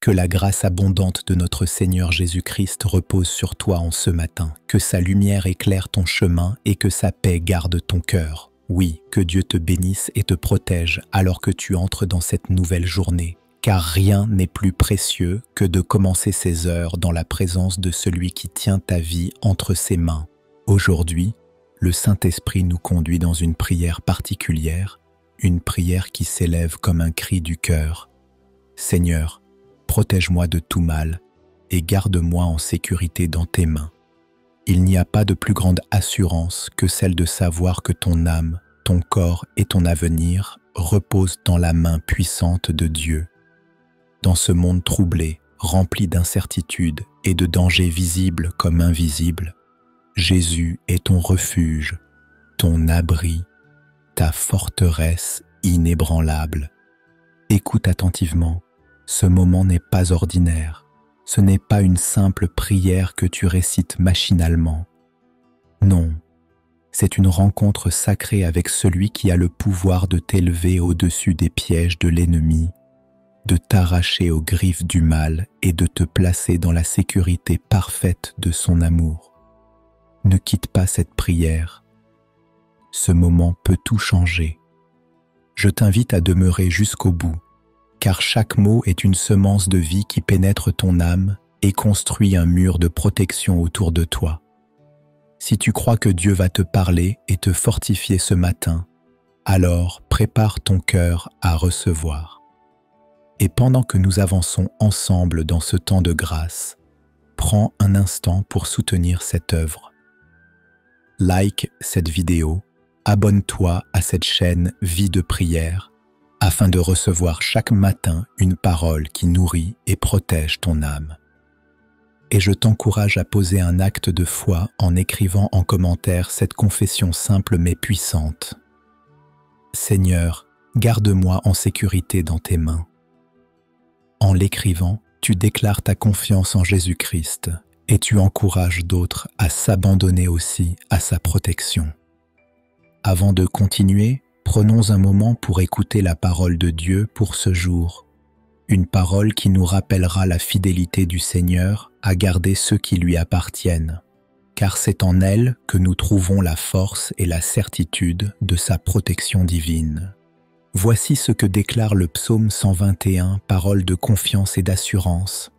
Que la grâce abondante de notre Seigneur Jésus-Christ repose sur toi en ce matin, que sa lumière éclaire ton chemin et que sa paix garde ton cœur. Oui, que Dieu te bénisse et te protège alors que tu entres dans cette nouvelle journée, car rien n'est plus précieux que de commencer ces heures dans la présence de celui qui tient ta vie entre ses mains. Aujourd'hui, le Saint-Esprit nous conduit dans une prière particulière, une prière qui s'élève comme un cri du cœur. Seigneur, protège-moi de tout mal et garde-moi en sécurité dans tes mains. Il n'y a pas de plus grande assurance que celle de savoir que ton âme, ton corps et ton avenir reposent dans la main puissante de Dieu. Dans ce monde troublé, rempli d'incertitudes et de dangers visibles comme invisibles, Jésus est ton refuge, ton abri, ta forteresse inébranlable. Écoute attentivement. Ce moment n'est pas ordinaire, ce n'est pas une simple prière que tu récites machinalement. Non, c'est une rencontre sacrée avec celui qui a le pouvoir de t'élever au-dessus des pièges de l'ennemi, de t'arracher aux griffes du mal et de te placer dans la sécurité parfaite de son amour. Ne quitte pas cette prière. Ce moment peut tout changer. Je t'invite à demeurer jusqu'au bout, car chaque mot est une semence de vie qui pénètre ton âme et construit un mur de protection autour de toi. Si tu crois que Dieu va te parler et te fortifier ce matin, alors prépare ton cœur à recevoir. Et pendant que nous avançons ensemble dans ce temps de grâce, prends un instant pour soutenir cette œuvre. Like cette vidéo, abonne-toi à cette chaîne Vie de prière, afin de recevoir chaque matin une parole qui nourrit et protège ton âme. Et je t'encourage à poser un acte de foi en écrivant en commentaire cette confession simple mais puissante. Seigneur, garde-moi en sécurité dans tes mains. En l'écrivant, tu déclares ta confiance en Jésus-Christ et tu encourages d'autres à s'abandonner aussi à sa protection. Avant de continuer, prenons un moment pour écouter la parole de Dieu pour ce jour. Une parole qui nous rappellera la fidélité du Seigneur à garder ceux qui lui appartiennent, car c'est en elle que nous trouvons la force et la certitude de sa protection divine. Voici ce que déclare le psaume 121, parole de confiance et d'assurance.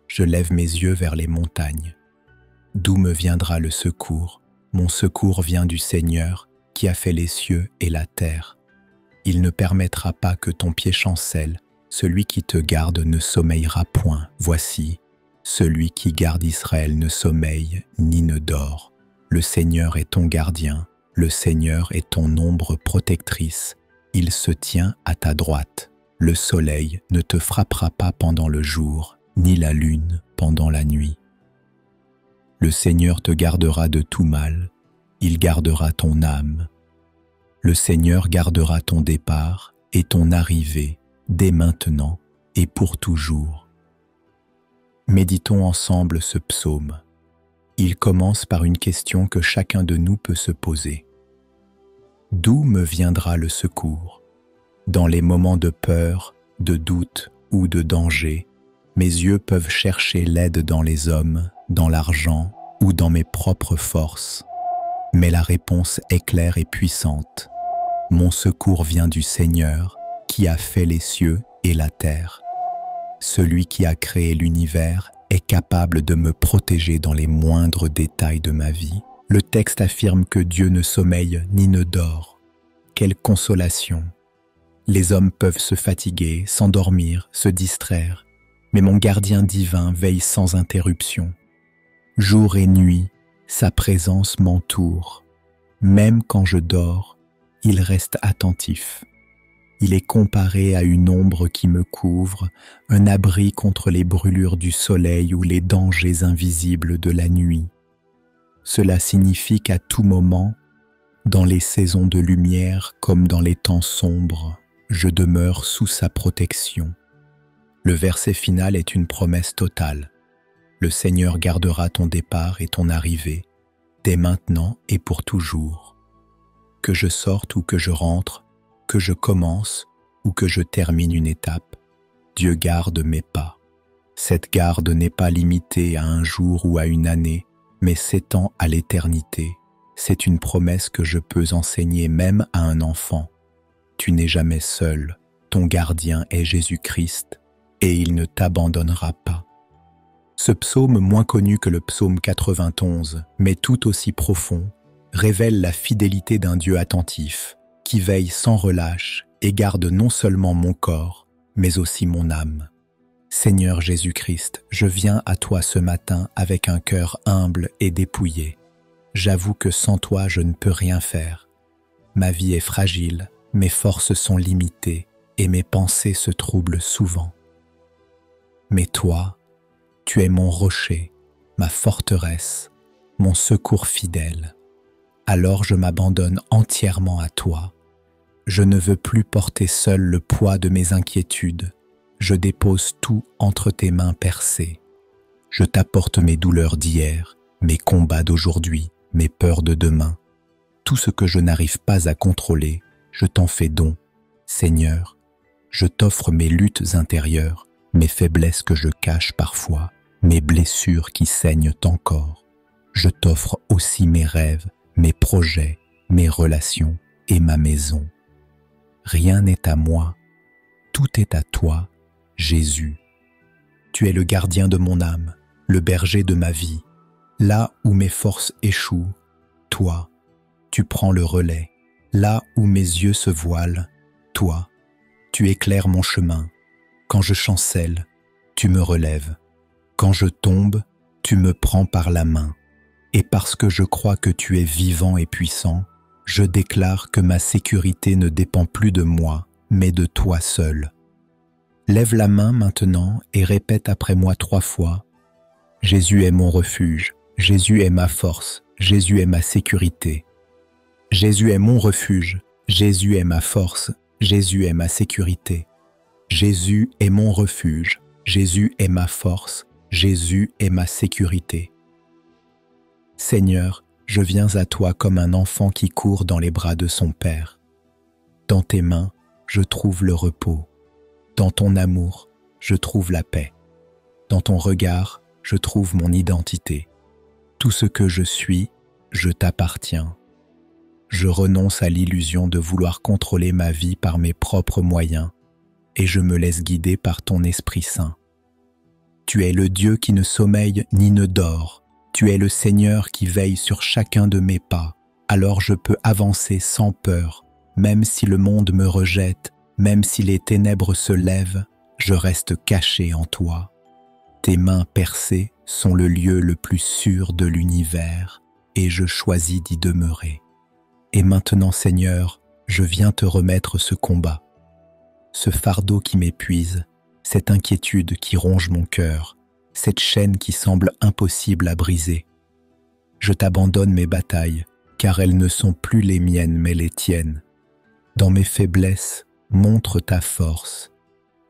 Je lève mes yeux vers les montagnes. D'où me viendra le secours? Mon secours vient du Seigneur, qui a fait les cieux et la terre. Il ne permettra pas que ton pied chancelle, celui qui te garde ne sommeillera point. Voici, celui qui garde Israël ne sommeille ni ne dort. Le Seigneur est ton gardien, le Seigneur est ton ombre protectrice. Il se tient à ta droite. Le soleil ne te frappera pas pendant le jour, ni la lune pendant la nuit. Le Seigneur te gardera de tout mal. Il gardera ton âme. Le Seigneur gardera ton départ et ton arrivée dès maintenant et pour toujours. Méditons ensemble ce psaume. Il commence par une question que chacun de nous peut se poser. D'où me viendra le secours? Dans les moments de peur, de doute ou de danger, mes yeux peuvent chercher l'aide dans les hommes, dans l'argent ou dans mes propres forces. Mais la réponse est claire et puissante. Mon secours vient du Seigneur, qui a fait les cieux et la terre. Celui qui a créé l'univers est capable de me protéger dans les moindres détails de ma vie. Le texte affirme que Dieu ne sommeille ni ne dort. Quelle consolation! Les hommes peuvent se fatiguer, s'endormir, se distraire, mais mon gardien divin veille sans interruption. Jour et nuit, sa présence m'entoure. Même quand je dors, il reste attentif. Il est comparé à une ombre qui me couvre, un abri contre les brûlures du soleil ou les dangers invisibles de la nuit. Cela signifie qu'à tout moment, dans les saisons de lumière comme dans les temps sombres, je demeure sous sa protection. Le verset final est une promesse totale. Le Seigneur gardera ton départ et ton arrivée, dès maintenant et pour toujours. Que je sorte ou que je rentre, que je commence ou que je termine une étape, Dieu garde mes pas. Cette garde n'est pas limitée à un jour ou à une année, mais s'étend à l'éternité. C'est une promesse que je peux enseigner même à un enfant. Tu n'es jamais seul, ton gardien est Jésus-Christ, et il ne t'abandonnera pas. Ce psaume, moins connu que le psaume 91, mais tout aussi profond, révèle la fidélité d'un Dieu attentif, qui veille sans relâche et garde non seulement mon corps, mais aussi mon âme. Seigneur Jésus-Christ, je viens à toi ce matin avec un cœur humble et dépouillé. J'avoue que sans toi je ne peux rien faire. Ma vie est fragile, mes forces sont limitées et mes pensées se troublent souvent. Mais toi, tu es mon rocher, ma forteresse, mon secours fidèle. Alors je m'abandonne entièrement à toi. Je ne veux plus porter seul le poids de mes inquiétudes. Je dépose tout entre tes mains percées. Je t'apporte mes douleurs d'hier, mes combats d'aujourd'hui, mes peurs de demain. Tout ce que je n'arrive pas à contrôler, je t'en fais don. Seigneur, je t'offre mes luttes intérieures, mes faiblesses que je cache parfois, mes blessures qui saignent encore. Je t'offre aussi mes rêves, mes projets, mes relations et ma maison. Rien n'est à moi, tout est à toi, Jésus. Tu es le gardien de mon âme, le berger de ma vie. Là où mes forces échouent, toi, tu prends le relais. Là où mes yeux se voilent, toi, tu éclaires mon chemin. Quand je chancelle, tu me relèves. Quand je tombe, tu me prends par la main. Et parce que je crois que tu es vivant et puissant, je déclare que ma sécurité ne dépend plus de moi, mais de toi seul. Lève la main maintenant et répète après moi 3 fois. Jésus est mon refuge, Jésus est ma force, Jésus est ma sécurité. Jésus est mon refuge, Jésus est ma force, Jésus est ma sécurité. Jésus est mon refuge, Jésus est ma force, Jésus est ma sécurité. Seigneur, je viens à toi comme un enfant qui court dans les bras de son Père. Dans tes mains, je trouve le repos. Dans ton amour, je trouve la paix. Dans ton regard, je trouve mon identité. Tout ce que je suis, je t'appartiens. Je renonce à l'illusion de vouloir contrôler ma vie par mes propres moyens et je me laisse guider par ton Esprit Saint. Tu es le Dieu qui ne sommeille ni ne dort. Tu es le Seigneur qui veille sur chacun de mes pas. Alors je peux avancer sans peur, même si le monde me rejette, même si les ténèbres se lèvent, je reste caché en toi. Tes mains percées sont le lieu le plus sûr de l'univers et je choisis d'y demeurer. Et maintenant, Seigneur, je viens te remettre ce combat, ce fardeau qui m'épuise, cette inquiétude qui ronge mon cœur, cette chaîne qui semble impossible à briser. Je t'abandonne mes batailles, car elles ne sont plus les miennes mais les tiennes. Dans mes faiblesses, montre ta force.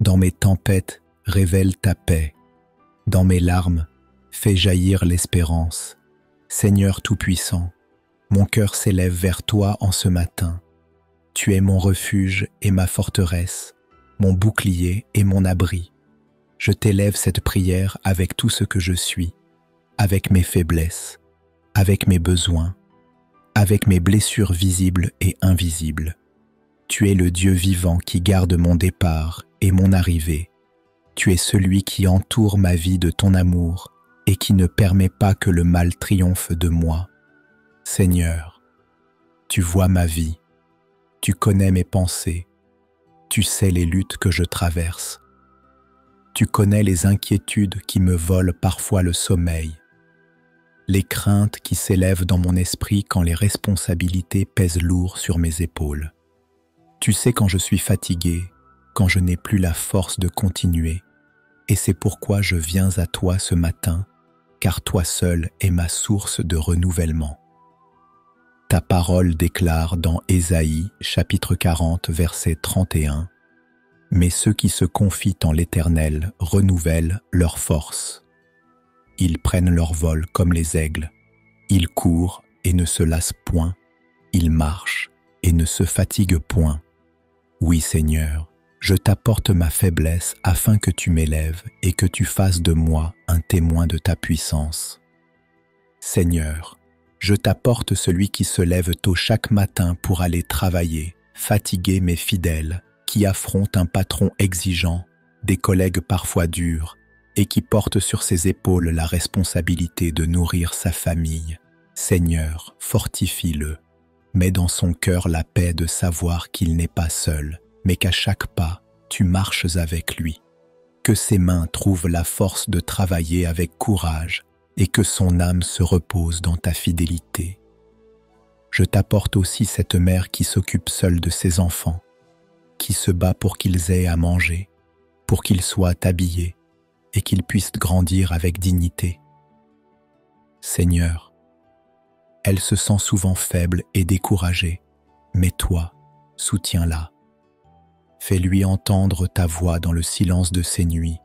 Dans mes tempêtes, révèle ta paix. Dans mes larmes, fais jaillir l'espérance. Seigneur Tout-Puissant, mon cœur s'élève vers toi en ce matin. Tu es mon refuge et ma forteresse, mon bouclier et mon abri. Je t'élève cette prière avec tout ce que je suis, avec mes faiblesses, avec mes besoins, avec mes blessures visibles et invisibles. Tu es le Dieu vivant qui garde mon départ et mon arrivée. Tu es celui qui entoure ma vie de ton amour et qui ne permet pas que le mal triomphe de moi. Seigneur, tu vois ma vie, tu connais mes pensées, tu sais les luttes que je traverse. Tu connais les inquiétudes qui me volent parfois le sommeil, les craintes qui s'élèvent dans mon esprit quand les responsabilités pèsent lourd sur mes épaules. Tu sais quand je suis fatigué, quand je n'ai plus la force de continuer, et c'est pourquoi je viens à toi ce matin, car toi seul es ma source de renouvellement. Ta parole déclare dans Ésaïe, chapitre 40, verset 31, « Mais ceux qui se confient en l'Éternel renouvellent leur force. Ils prennent leur vol comme les aigles. Ils courent et ne se lassent point. Ils marchent et ne se fatiguent point. Oui, Seigneur, Je t'apporte ma faiblesse afin que tu m'élèves et que tu fasses de moi un témoin de ta puissance. Seigneur, je t'apporte celui qui se lève tôt chaque matin pour aller travailler, fatiguer mes fidèles, qui affronte un patron exigeant, des collègues parfois durs, et qui porte sur ses épaules la responsabilité de nourrir sa famille. Seigneur, fortifie-le. Mets dans son cœur la paix de savoir qu'il n'est pas seul, mais qu'à chaque pas, tu marches avec lui. Que ses mains trouvent la force de travailler avec courage et que son âme se repose dans ta fidélité. Je t'apporte aussi cette mère qui s'occupe seule de ses enfants, qui se bat pour qu'ils aient à manger, pour qu'ils soient habillés et qu'ils puissent grandir avec dignité. Seigneur, elle se sent souvent faible et découragée, mais toi, soutiens-la. Fais-lui entendre ta voix dans le silence de ses nuits.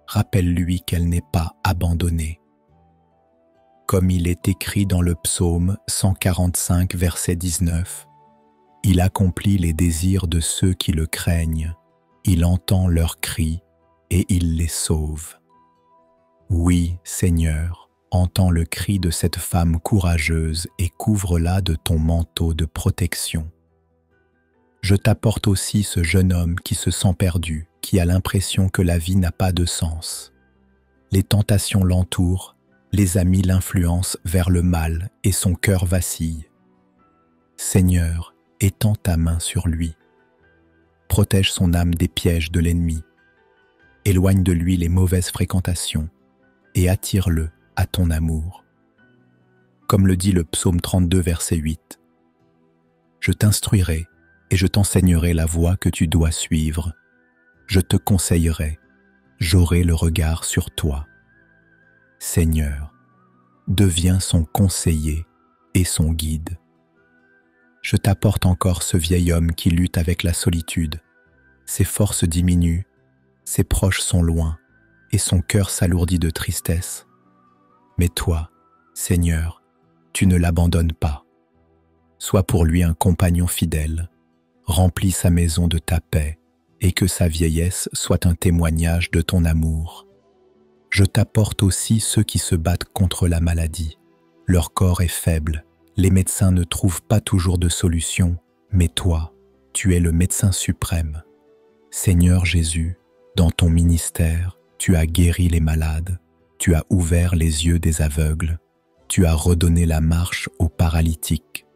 Rappelle-lui qu'elle n'est pas abandonnée. Comme il est écrit dans le psaume 145, verset 19, « Il accomplit les désirs de ceux qui le craignent, il entend leurs cris et il les sauve. » Oui, Seigneur, entends le cri de cette femme courageuse et couvre-la de ton manteau de protection. Je t'apporte aussi ce jeune homme qui se sent perdu, qui a l'impression que la vie n'a pas de sens. Les tentations l'entourent, les amis l'influencent vers le mal et son cœur vacille. Seigneur, étends ta main sur lui. Protège son âme des pièges de l'ennemi. Éloigne de lui les mauvaises fréquentations et attire-le à ton amour. Comme le dit le psaume 32, verset 8, « Je t'instruirai et je t'enseignerai la voie que tu dois suivre. Je te conseillerai, j'aurai le regard sur toi. » Seigneur, deviens son conseiller et son guide. Je t'apporte encore ce vieil homme qui lutte avec la solitude. Ses forces diminuent, ses proches sont loin et son cœur s'alourdit de tristesse. Mais toi, Seigneur, tu ne l'abandonnes pas. Sois pour lui un compagnon fidèle. Remplis sa maison de ta paix et que sa vieillesse soit un témoignage de ton amour. Je t'apporte aussi ceux qui se battent contre la maladie. Leur corps est faible, les médecins ne trouvent pas toujours de solution, mais toi, tu es le médecin suprême. Seigneur Jésus, dans ton ministère, tu as guéri les malades, tu as ouvert les yeux des aveugles, tu as redonné la marche aux paralytiques.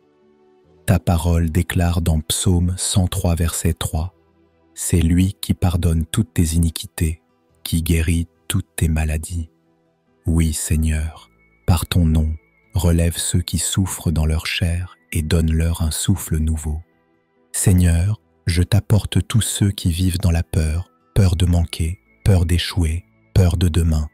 Ta parole déclare dans Psaume 103, verset 3, « C'est lui qui pardonne toutes tes iniquités, qui guérit toutes tes maladies. » Oui, Seigneur, par ton nom, relève ceux qui souffrent dans leur chair et donne-leur un souffle nouveau. Seigneur, je t'apporte tous ceux qui vivent dans la peur, peur de manquer, peur d'échouer, peur de demain.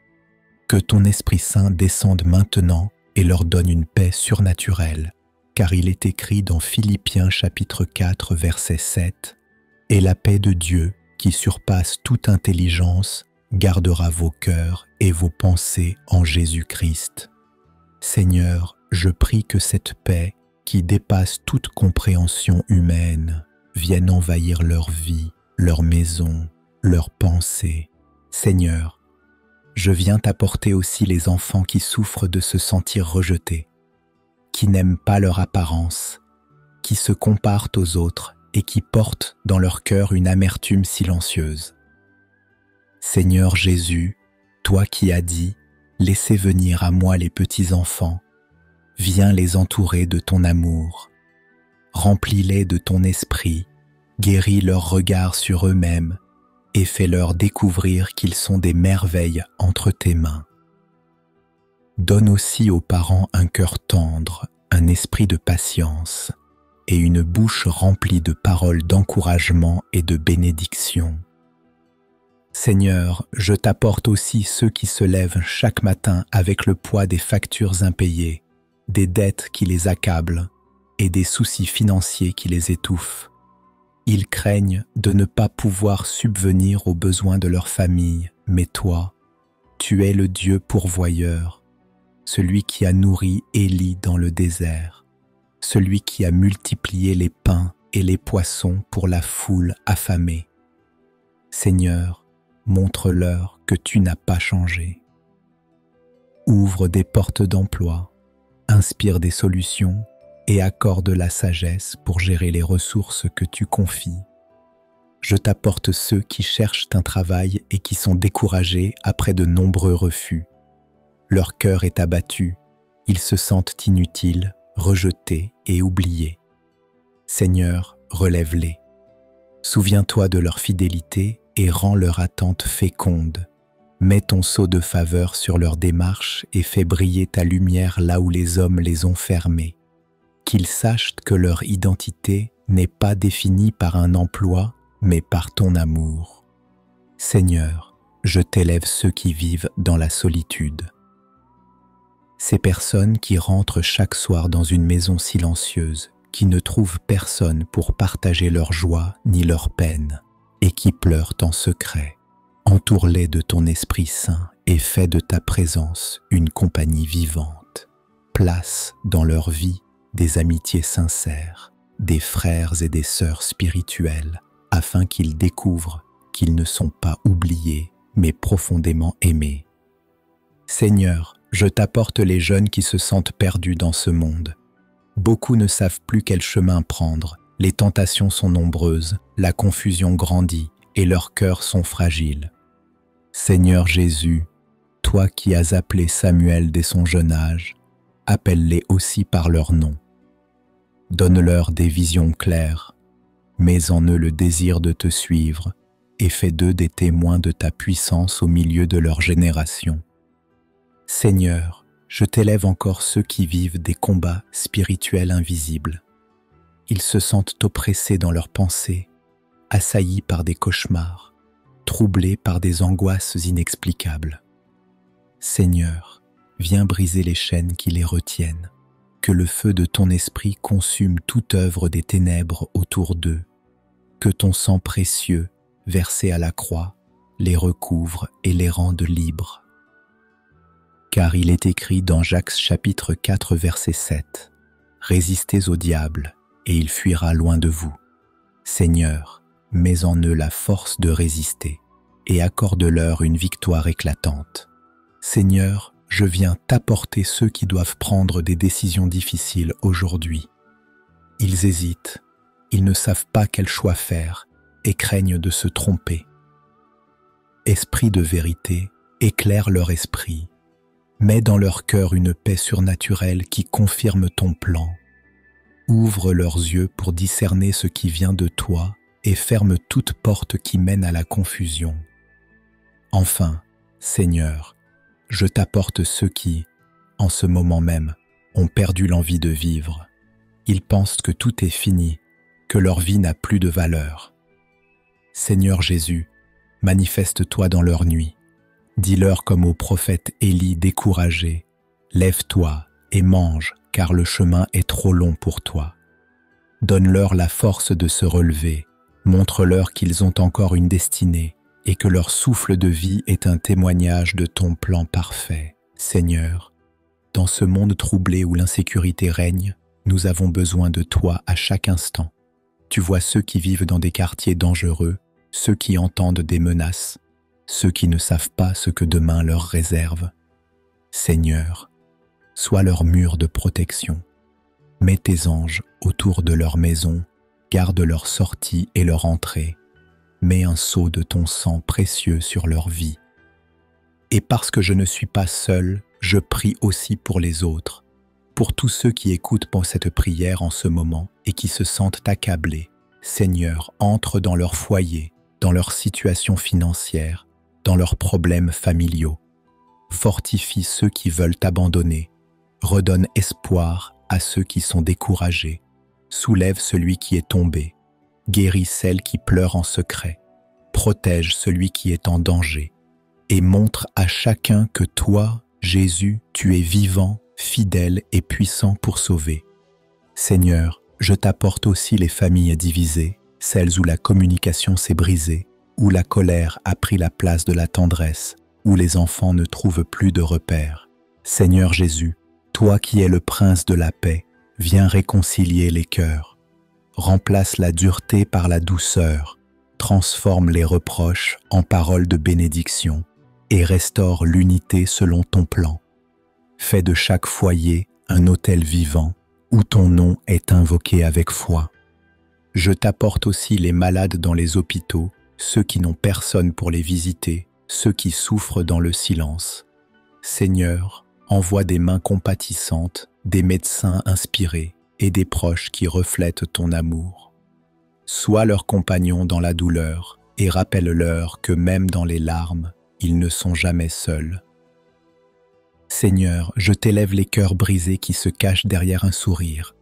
Que ton Esprit Saint descende maintenant et leur donne une paix surnaturelle, car il est écrit dans Philippiens chapitre 4, verset 7, « Et la paix de Dieu, qui surpasse toute intelligence, gardera vos cœurs et vos pensées en Jésus-Christ. » Seigneur, je prie que cette paix, qui dépasse toute compréhension humaine, vienne envahir leur vie, leur maison, leurs pensées. Seigneur, je viens t'apporter aussi les enfants qui souffrent de se sentir rejetés, qui n'aiment pas leur apparence, qui se comparent aux autres et qui portent dans leur cœur une amertume silencieuse. Seigneur Jésus, toi qui as dit « Laissez venir à moi les petits enfants », viens les entourer de ton amour. Remplis-les de ton esprit, guéris leur regard sur eux-mêmes et fais-leur découvrir qu'ils sont des merveilles entre tes mains. Donne aussi aux parents un cœur tendre, un esprit de patience et une bouche remplie de paroles d'encouragement et de bénédiction. Seigneur, je t'apporte aussi ceux qui se lèvent chaque matin avec le poids des factures impayées, des dettes qui les accablent et des soucis financiers qui les étouffent. Ils craignent de ne pas pouvoir subvenir aux besoins de leur famille, mais toi, tu es le Dieu pourvoyeur, celui qui a nourri Élie dans le désert, celui qui a multiplié les pains et les poissons pour la foule affamée. Seigneur, montre-leur que tu n'as pas changé. Ouvre des portes d'emploi, inspire des solutions et accorde la sagesse pour gérer les ressources que tu confies. Je t'apporte ceux qui cherchent un travail et qui sont découragés après de nombreux refus. Leur cœur est abattu, ils se sentent inutiles, rejetés et oubliés. Seigneur, relève-les. Souviens-toi de leur fidélité et rends leur attente féconde. Mets ton sceau de faveur sur leur démarche et fais briller ta lumière là où les hommes les ont fermés. Qu'ils sachent que leur identité n'est pas définie par un emploi, mais par ton amour. Seigneur, je t'élève ceux qui vivent dans la solitude. Ces personnes qui rentrent chaque soir dans une maison silencieuse, qui ne trouvent personne pour partager leur joie ni leur peine, et qui pleurent en secret. Entoure-les de ton Esprit Saint et fais de ta présence une compagnie vivante. Place dans leur vie des amitiés sincères, des frères et des sœurs spirituels, afin qu'ils découvrent qu'ils ne sont pas oubliés, mais profondément aimés. Seigneur, je t'apporte les jeunes qui se sentent perdus dans ce monde. Beaucoup ne savent plus quel chemin prendre, les tentations sont nombreuses, la confusion grandit et leurs cœurs sont fragiles. Seigneur Jésus, toi qui as appelé Samuel dès son jeune âge, appelle-les aussi par leur nom. Donne-leur des visions claires, mets en eux le désir de te suivre et fais d'eux des témoins de ta puissance au milieu de leur génération. Seigneur, je t'élève encore ceux qui vivent des combats spirituels invisibles. Ils se sentent oppressés dans leurs pensées, assaillis par des cauchemars, troublés par des angoisses inexplicables. Seigneur, viens briser les chaînes qui les retiennent, que le feu de ton esprit consume toute œuvre des ténèbres autour d'eux, que ton sang précieux, versé à la croix, les recouvre et les rende libres. Car il est écrit dans Jacques chapitre 4 verset 7, « Résistez au diable, et il fuira loin de vous. Seigneur, mets en eux la force de résister, et accorde-leur une victoire éclatante. Seigneur, je viens t'apporter ceux qui doivent prendre des décisions difficiles aujourd'hui. Ils hésitent, ils ne savent pas quel choix faire et craignent de se tromper. Esprit de vérité, éclaire leur esprit. Mets dans leur cœur une paix surnaturelle qui confirme ton plan. Ouvre leurs yeux pour discerner ce qui vient de toi et ferme toute porte qui mène à la confusion. Enfin, Seigneur, je t'apporte ceux qui, en ce moment même, ont perdu l'envie de vivre. Ils pensent que tout est fini, que leur vie n'a plus de valeur. Seigneur Jésus, manifeste-toi dans leur nuit. Dis-leur comme au prophète Élie découragé, « Lève-toi et mange, car le chemin est trop long pour toi. » Donne-leur la force de se relever, montre-leur qu'ils ont encore une destinée et que leur souffle de vie est un témoignage de ton plan parfait. Seigneur, dans ce monde troublé où l'insécurité règne, nous avons besoin de toi à chaque instant. Tu vois ceux qui vivent dans des quartiers dangereux, ceux qui entendent des menaces, ceux qui ne savent pas ce que demain leur réserve. Seigneur, sois leur mur de protection. Mets tes anges autour de leur maison, garde leur sortie et leur entrée. Mets un sceau de ton sang précieux sur leur vie. Et parce que je ne suis pas seul, je prie aussi pour les autres, pour tous ceux qui écoutent cette prière en ce moment et qui se sentent accablés. Seigneur, entre dans leur foyer, dans leur situation financière, dans leurs problèmes familiaux. Fortifie ceux qui veulent abandonner. Redonne espoir à ceux qui sont découragés. Soulève celui qui est tombé. Guéris celle qui pleure en secret. Protège celui qui est en danger. Et montre à chacun que toi, Jésus, tu es vivant, fidèle et puissant pour sauver. Seigneur, je t'apporte aussi les familles divisées, celles où la communication s'est brisée, où la colère a pris la place de la tendresse, où les enfants ne trouvent plus de repères. Seigneur Jésus, toi qui es le prince de la paix, viens réconcilier les cœurs. Remplace la dureté par la douceur, transforme les reproches en paroles de bénédiction et restaure l'unité selon ton plan. Fais de chaque foyer un autel vivant où ton nom est invoqué avec foi. Je t'apporte aussi les malades dans les hôpitaux, ceux qui n'ont personne pour les visiter, ceux qui souffrent dans le silence. Seigneur, envoie des mains compatissantes, des médecins inspirés et des proches qui reflètent ton amour. Sois leur compagnon dans la douleur et rappelle-leur que même dans les larmes, ils ne sont jamais seuls. Seigneur, je t'élève les cœurs brisés qui se cachent derrière un sourire,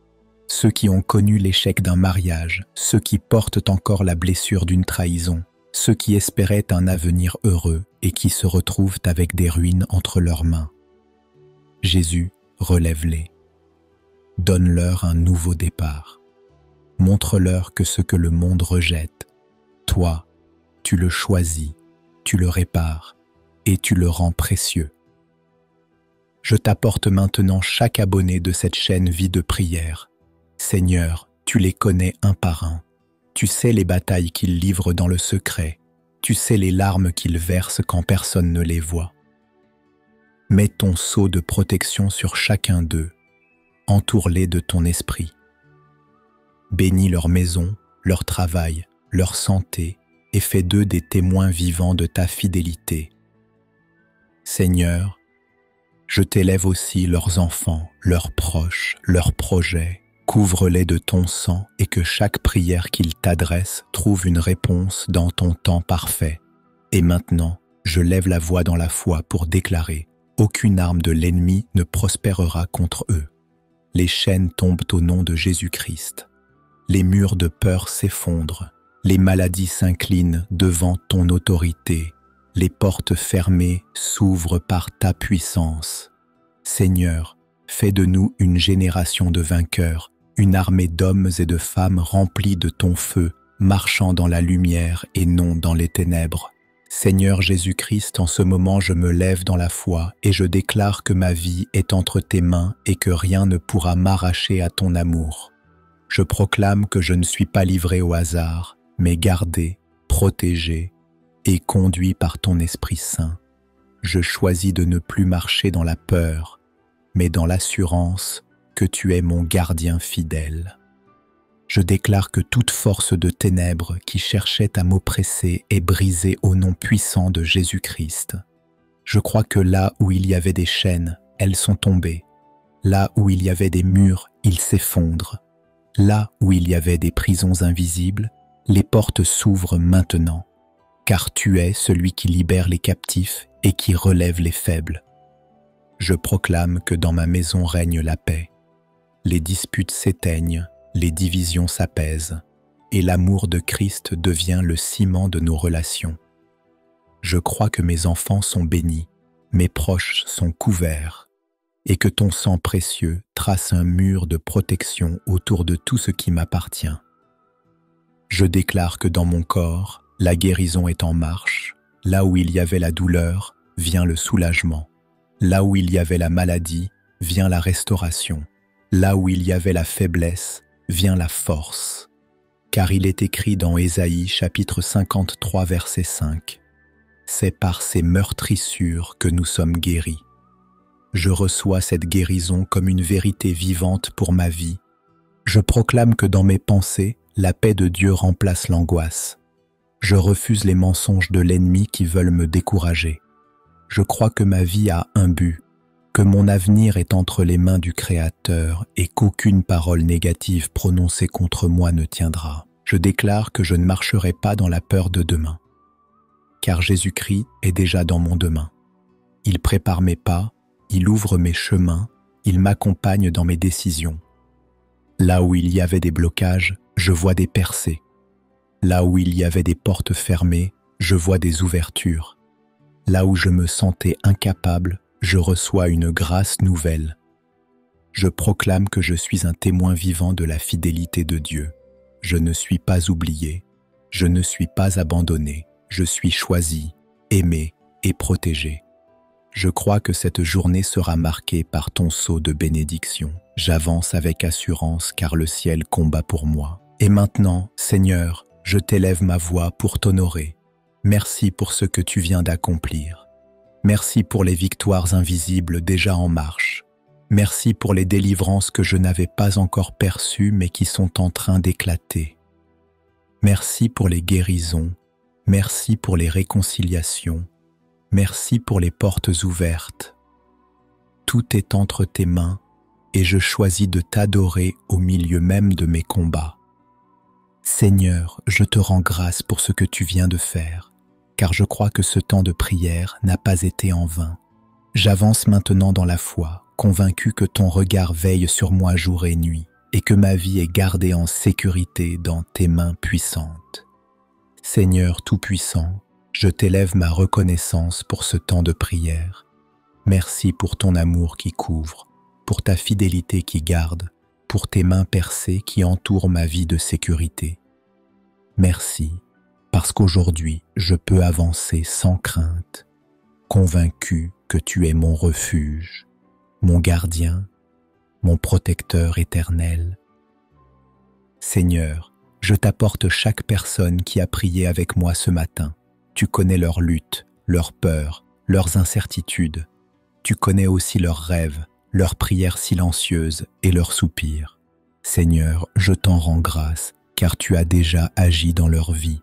ceux qui ont connu l'échec d'un mariage, ceux qui portent encore la blessure d'une trahison, ceux qui espéraient un avenir heureux et qui se retrouvent avec des ruines entre leurs mains. Jésus, relève-les. Donne-leur un nouveau départ. Montre-leur que ce que le monde rejette, toi, tu le choisis, tu le répares et tu le rends précieux. Je t'apporte maintenant chaque abonné de cette chaîne Vie de prière. Seigneur, tu les connais un par un. Tu sais les batailles qu'ils livrent dans le secret. Tu sais les larmes qu'ils versent quand personne ne les voit. Mets ton sceau de protection sur chacun d'eux. Entoure-les de ton esprit. Bénis leur maison, leur travail, leur santé et fais d'eux des témoins vivants de ta fidélité. Seigneur, je t'élève aussi leurs enfants, leurs proches, leurs projets. Couvre-les de ton sang et que chaque prière qu'ils t'adressent trouve une réponse dans ton temps parfait. Et maintenant, je lève la voix dans la foi pour déclarer « Aucune arme de l'ennemi ne prospérera contre eux. Les chaînes tombent au nom de Jésus-Christ. Les murs de peur s'effondrent. Les maladies s'inclinent devant ton autorité. Les portes fermées s'ouvrent par ta puissance. Seigneur, fais de nous une génération de vainqueurs, une armée d'hommes et de femmes remplis de ton feu, marchant dans la lumière et non dans les ténèbres. Seigneur Jésus-Christ, en ce moment je me lève dans la foi et je déclare que ma vie est entre tes mains et que rien ne pourra m'arracher à ton amour. Je proclame que je ne suis pas livré au hasard, mais gardé, protégé et conduit par ton Esprit Saint. Je choisis de ne plus marcher dans la peur, mais dans l'assurance que tu es mon gardien fidèle. Je déclare que toute force de ténèbres qui cherchait à m'oppresser est brisée au nom puissant de Jésus-Christ. Je crois que là où il y avait des chaînes, elles sont tombées. Là où il y avait des murs, ils s'effondrent. Là où il y avait des prisons invisibles, les portes s'ouvrent maintenant. Car tu es celui qui libère les captifs et qui relève les faibles. Je proclame que dans ma maison règne la paix. Les disputes s'éteignent, les divisions s'apaisent, et l'amour de Christ devient le ciment de nos relations. Je crois que mes enfants sont bénis, mes proches sont couverts, et que ton sang précieux trace un mur de protection autour de tout ce qui m'appartient. Je déclare que dans mon corps, la guérison est en marche. Là où il y avait la douleur, vient le soulagement. Là où il y avait la maladie, vient la restauration. Là où il y avait la faiblesse, vient la force. Car il est écrit dans Ésaïe chapitre 53 verset 5. C'est par ces meurtrissures que nous sommes guéris. Je reçois cette guérison comme une vérité vivante pour ma vie. Je proclame que dans mes pensées, la paix de Dieu remplace l'angoisse. Je refuse les mensonges de l'ennemi qui veulent me décourager. Je crois que ma vie a un but, que mon avenir est entre les mains du Créateur et qu'aucune parole négative prononcée contre moi ne tiendra. Je déclare que je ne marcherai pas dans la peur de demain, car Jésus-Christ est déjà dans mon demain. Il prépare mes pas, il ouvre mes chemins, il m'accompagne dans mes décisions. Là où il y avait des blocages, je vois des percées. Là où il y avait des portes fermées, je vois des ouvertures. Là où je me sentais incapable, je reçois une grâce nouvelle. Je proclame que je suis un témoin vivant de la fidélité de Dieu. Je ne suis pas oublié, je ne suis pas abandonné, je suis choisi, aimé et protégé. Je crois que cette journée sera marquée par ton sceau de bénédiction. J'avance avec assurance car le ciel combat pour moi. Et maintenant, Seigneur, je t'élève ma voix pour t'honorer. Merci pour ce que tu viens d'accomplir. Merci pour les victoires invisibles déjà en marche. Merci pour les délivrances que je n'avais pas encore perçues mais qui sont en train d'éclater. Merci pour les guérisons. Merci pour les réconciliations. Merci pour les portes ouvertes. Tout est entre tes mains et je choisis de t'adorer au milieu même de mes combats. Seigneur, je te rends grâce pour ce que tu viens de faire, car je crois que ce temps de prière n'a pas été en vain. J'avance maintenant dans la foi, convaincu que ton regard veille sur moi jour et nuit, et que ma vie est gardée en sécurité dans tes mains puissantes. Seigneur Tout-Puissant, je t'élève ma reconnaissance pour ce temps de prière. Merci pour ton amour qui couvre, pour ta fidélité qui garde, pour tes mains percées qui entourent ma vie de sécurité. Merci, parce qu'aujourd'hui je peux avancer sans crainte, convaincu que tu es mon refuge, mon gardien, mon protecteur éternel. Seigneur, je t'apporte chaque personne qui a prié avec moi ce matin. Tu connais leurs luttes, leurs peurs, leurs incertitudes. Tu connais aussi leurs rêves, leurs prières silencieuses et leurs soupirs. Seigneur, je t'en rends grâce, car tu as déjà agi dans leur vie.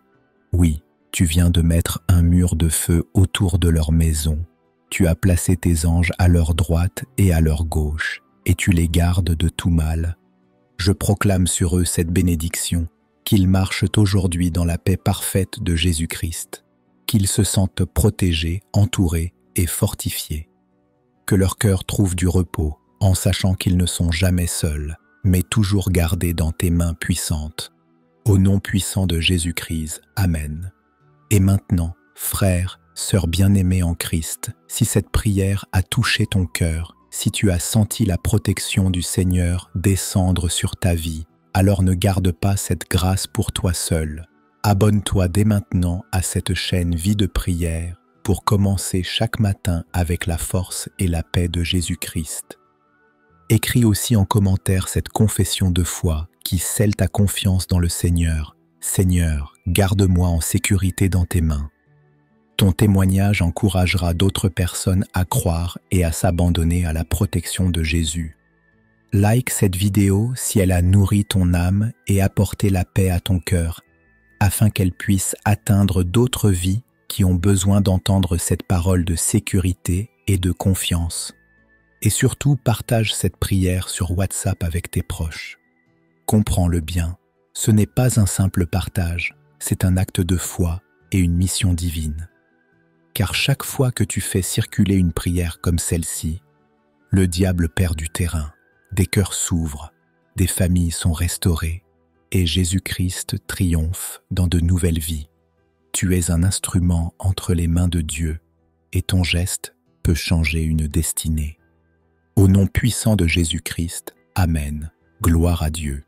Oui, tu viens de mettre un mur de feu autour de leur maison. Tu as placé tes anges à leur droite et à leur gauche, et tu les gardes de tout mal. Je proclame sur eux cette bénédiction, qu'ils marchent aujourd'hui dans la paix parfaite de Jésus-Christ, qu'ils se sentent protégés, entourés et fortifiés. Que leur cœur trouve du repos, en sachant qu'ils ne sont jamais seuls, mais toujours gardés dans tes mains puissantes. Au nom puissant de Jésus-Christ, Amen. Et maintenant, frères, sœurs bien-aimées en Christ, si cette prière a touché ton cœur, si tu as senti la protection du Seigneur descendre sur ta vie, alors ne garde pas cette grâce pour toi seul. Abonne-toi dès maintenant à cette chaîne Vie de prière pour commencer chaque matin avec la force et la paix de Jésus-Christ. Écris aussi en commentaire cette confession de foi qui scelle ta confiance dans le Seigneur. Seigneur, garde-moi en sécurité dans tes mains. Ton témoignage encouragera d'autres personnes à croire et à s'abandonner à la protection de Jésus. Like cette vidéo si elle a nourri ton âme et apporté la paix à ton cœur, afin qu'elle puisse atteindre d'autres vies qui ont besoin d'entendre cette parole de sécurité et de confiance. Et surtout, partage cette prière sur WhatsApp avec tes proches. Comprends-le bien, ce n'est pas un simple partage, c'est un acte de foi et une mission divine. Car chaque fois que tu fais circuler une prière comme celle-ci, le diable perd du terrain, des cœurs s'ouvrent, des familles sont restaurées, et Jésus-Christ triomphe dans de nouvelles vies. Tu es un instrument entre les mains de Dieu, et ton geste peut changer une destinée. Au nom puissant de Jésus-Christ, Amen. Gloire à Dieu.